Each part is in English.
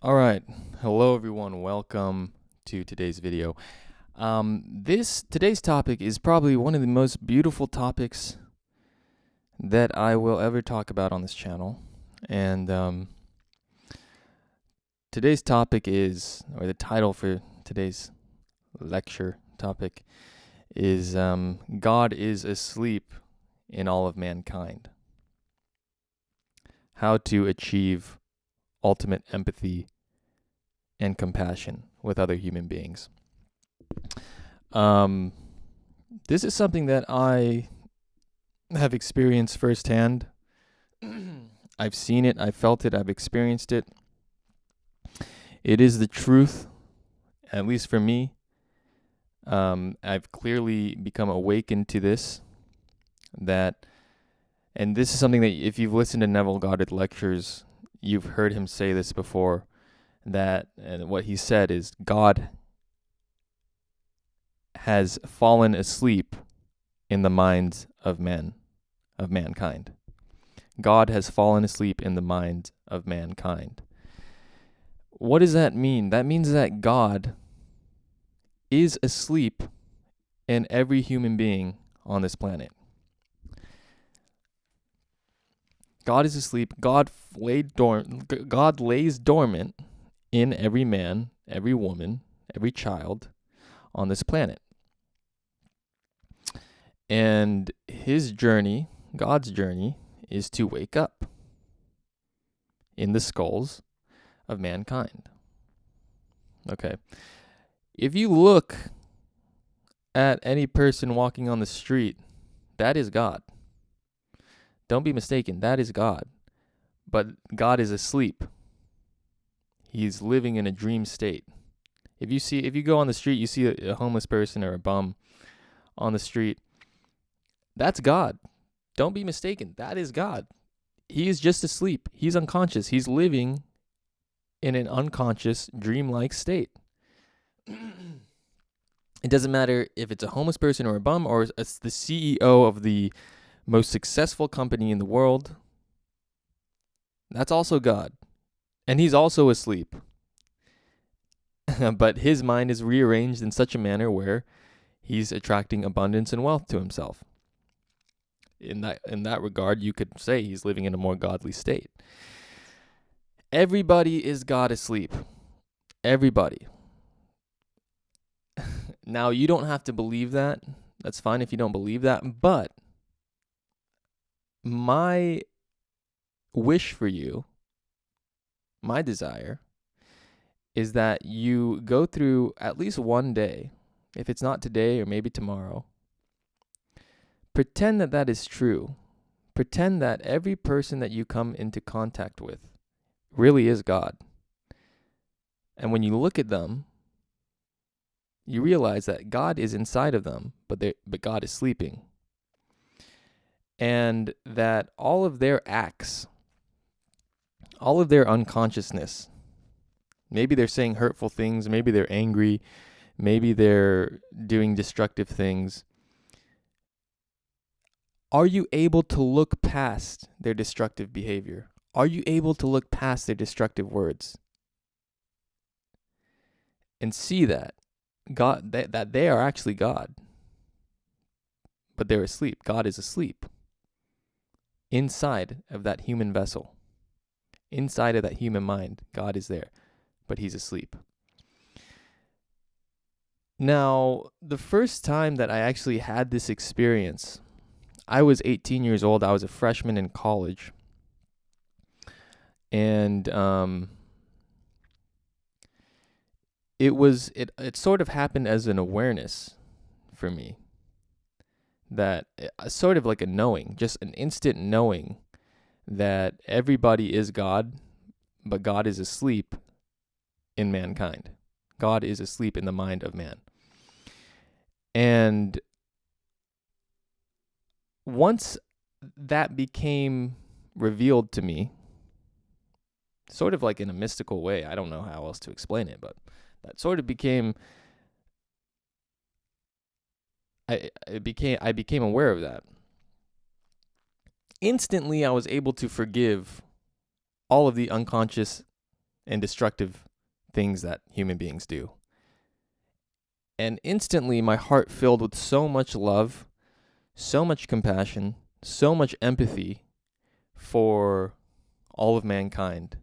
All right. Hello, everyone. Welcome to today's video. Today's topic is probably one of the most beautiful topics that I will ever talk about on this channel. And today's topic is, or the title for today's lecture topic is God is asleep in all of mankind. How to achieve ultimate empathy and compassion with other human beings. This is something that I have experienced firsthand. I've seen it, I've felt it, I've experienced it. It is the truth, at least for me. I've clearly become awakened to this, and this is something that if you've listened to Neville Goddard lectures, you've heard him say this before, and what he said is God has fallen asleep in the minds of mankind. God has fallen asleep in the minds of mankind. What does that mean? That means that God is asleep in every human being on this planet. God is asleep. God lays dormant in every man, every woman, every child on this planet. And his journey, God's journey, is to wake up in the skulls of mankind. Okay. If you look at any person walking on the street, that is God. Don't be mistaken, that is God. But God is asleep. He's living in a dream state. If you go on the street, you see a homeless person or a bum on the street, that's God. Don't be mistaken, that is God. He is just asleep. He's unconscious. He's living in an unconscious, dreamlike state. It doesn't matter if it's a homeless person or a bum or it's the CEO of the most successful company in the world. That's also God. And he's also asleep. But his mind is rearranged in such a manner where he's attracting abundance and wealth to himself. In that regard, you could say he's living in a more godly state. Everybody is God asleep. Everybody. Now, you don't have to believe that. That's fine if you don't believe that. But my wish for you, my desire, is that you go through at least one day, if it's not today or maybe tomorrow, pretend that is true. Pretend that every person that you come into contact with really is God. And when you look at them, you realize that God is inside of them, but God is sleeping. And that all of their acts, all of their unconsciousness, maybe they're saying hurtful things, maybe they're angry, maybe they're doing destructive things. Are you able to look past their destructive behavior? Are you able to look past their destructive words and see that that they are actually God, but they're asleep? God is asleep inside of that human vessel, inside of that human mind. God is there, but he's asleep. Now, the first time that I actually had this experience, I was 18 years old. I was a freshman in college. And it sort of happened as an awareness for me. That sort of like a knowing, just an instant knowing that everybody is God, but God is asleep in mankind. God is asleep in the mind of man. And once that became revealed to me, sort of like in a mystical way, I don't know how else to explain it, but that sort of became I became aware of that. Instantly, I was able to forgive all of the unconscious and destructive things that human beings do. And instantly my heart filled with so much love, so much compassion, so much empathy for all of mankind.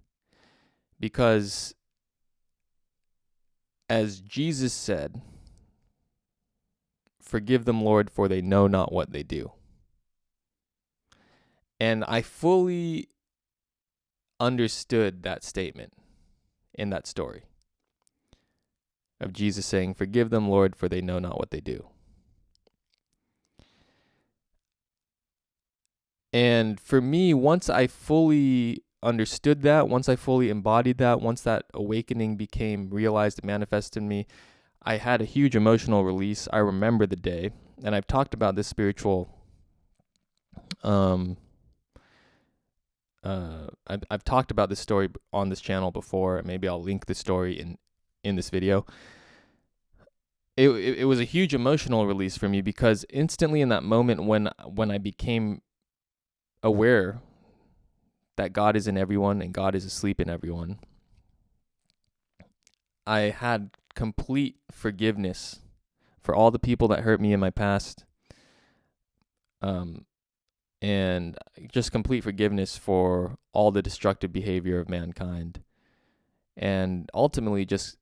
Because as Jesus said, "Forgive them, Lord, for they know not what they do." And I fully understood that statement in that story of Jesus saying, "Forgive them, Lord, for they know not what they do." And for me, once I fully understood that, once I fully embodied that, once that awakening became realized and manifested in me, I had a huge emotional release. I remember the day, and I've talked about this spiritual I've talked about this story on this channel before. Maybe I'll link the story in this video. It was a huge emotional release for me, because instantly in that moment when I became aware that God is in everyone and God is asleep in everyone, I had complete forgiveness for all the people that hurt me in my past, and just complete forgiveness for all the destructive behavior of mankind. And ultimately, just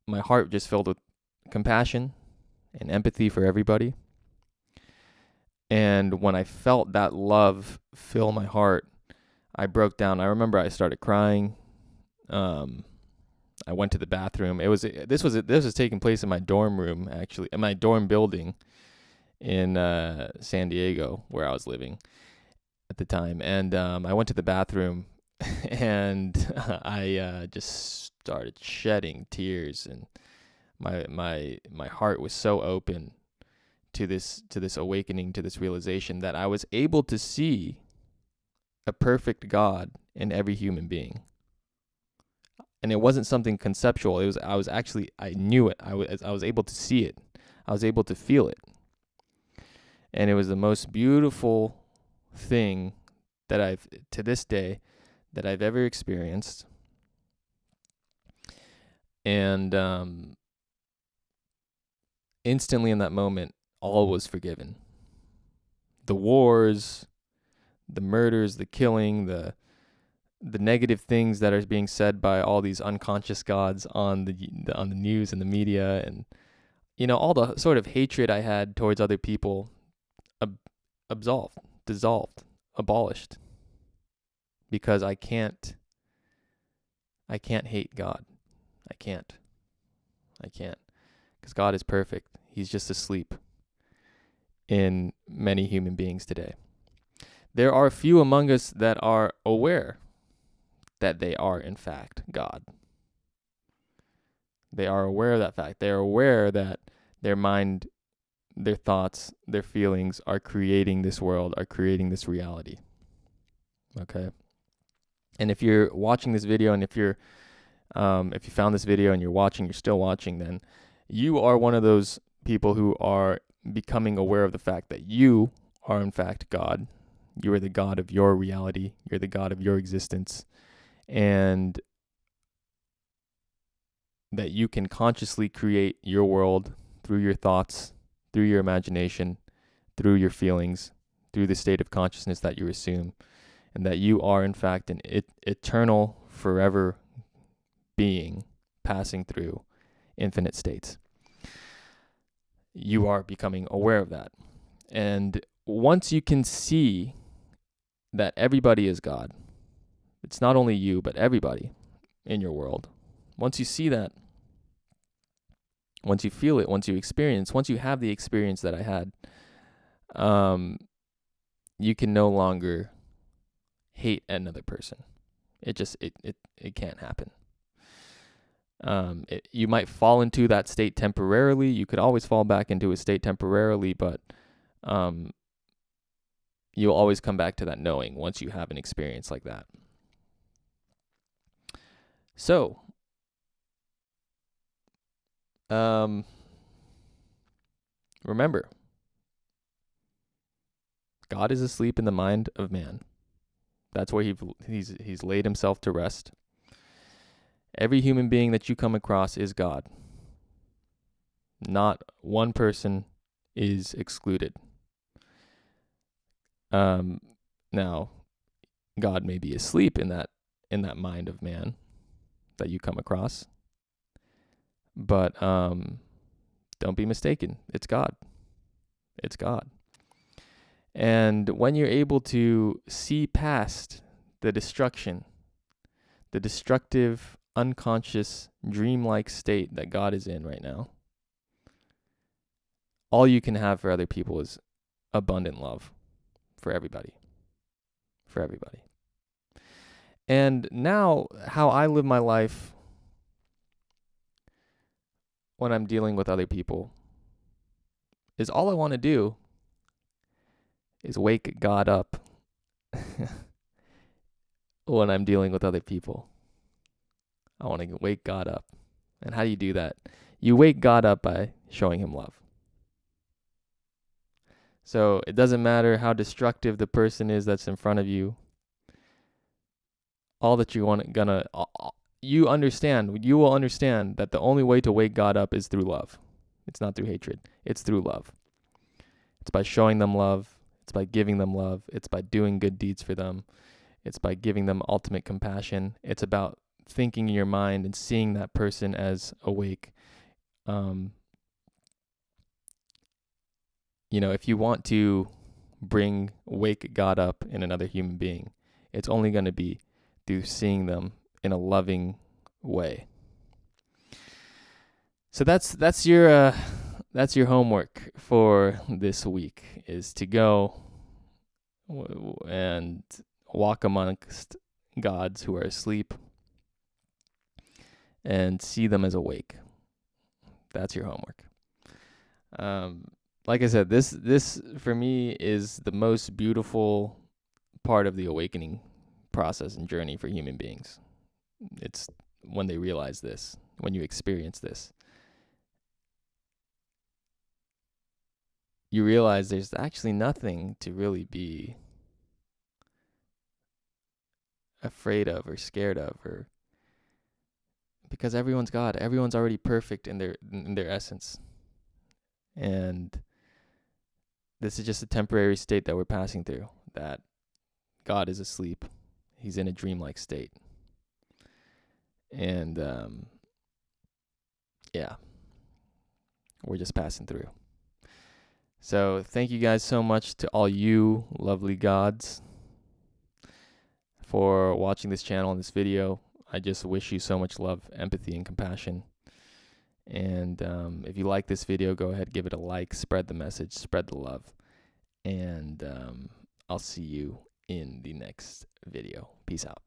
my heart just filled with compassion and empathy for everybody. And when I felt that love fill my heart, I broke down. I remember I started crying. I went to the bathroom. This was taking place in my dorm room, actually, in my dorm building in San Diego, where I was living at the time. And I went to the bathroom, and I just started shedding tears, and my heart was so open to this awakening, to this realization that I was able to see a perfect God in every human being. And it wasn't something conceptual. I knew it. I was able to see it. I was able to feel it. And it was the most beautiful thing that to this day, that I've ever experienced. And instantly in that moment, all was forgiven. The wars, the murders, the killing, the negative things that are being said by all these unconscious gods on the news and the media, and all the sort of hatred I had towards other people, absolved, dissolved, abolished, because I can't hate God. I can't, because God is perfect. He's just asleep in many human beings today. There are few among us that are aware that they are in fact God. They are aware of that fact. They are aware that their mind, their thoughts, their feelings are creating this world, are creating this reality. Okay? And if you're watching this video, and if you found this video and you're still watching, then you are one of those people who are becoming aware of the fact that you are in fact God. You are the God of your reality. You're the God of your existence. And that you can consciously create your world through your thoughts, through your imagination, through your feelings, through the state of consciousness that you assume, and that you are in fact an eternal, forever being passing through infinite states. You are becoming aware of that. And once you can see that everybody is God, it's not only you, but everybody in your world. Once you see that, once you feel it, once you have the experience that I had, you can no longer hate another person. It can't happen. You might fall into that state temporarily. You could always fall back into a state temporarily, but you'll always come back to that knowing once you have an experience like that. So, remember, God is asleep in the mind of man. That's where he's laid himself to rest. Every human being that you come across is God. Not one person is excluded. Now, God may be asleep in that mind of man that you come across, but don't be mistaken. It's God. It's God. And when you're able to see past the destruction, the destructive, unconscious, dreamlike state that God is in right now, all you can have for other people is abundant love for everybody. For everybody. And now, how I live my life when I'm dealing with other people is all I want to do is wake God up when I'm dealing with other people. I want to wake God up. And how do you do that? You wake God up by showing him love. So it doesn't matter how destructive the person is that's in front of you. All that you will understand that the only way to wake God up is through love. It's not through hatred. It's through love. It's by showing them love. It's by giving them love. It's by doing good deeds for them. It's by giving them ultimate compassion. It's about thinking in your mind and seeing that person as awake. If you want to wake God up in another human being, it's only going to be through seeing them in a loving way. So that's your homework for this week, is to go and walk amongst gods who are asleep and see them as awake. That's your homework. Like I said, this for me is the most beautiful part of the awakening process and journey for human beings. It's when they realize this, when you experience this. You realize there's actually nothing to really be afraid of or scared of, because everyone's God. Everyone's already perfect in their essence. And this is just a temporary state that we're passing through, that God is asleep. He's in a dreamlike state. And we're just passing through. So thank you guys so much to all you lovely gods for watching this channel and this video. I just wish you so much love, empathy, and compassion. And if you like this video, go ahead, give it a like, spread the message, spread the love. And I'll see you in the next video. Peace out.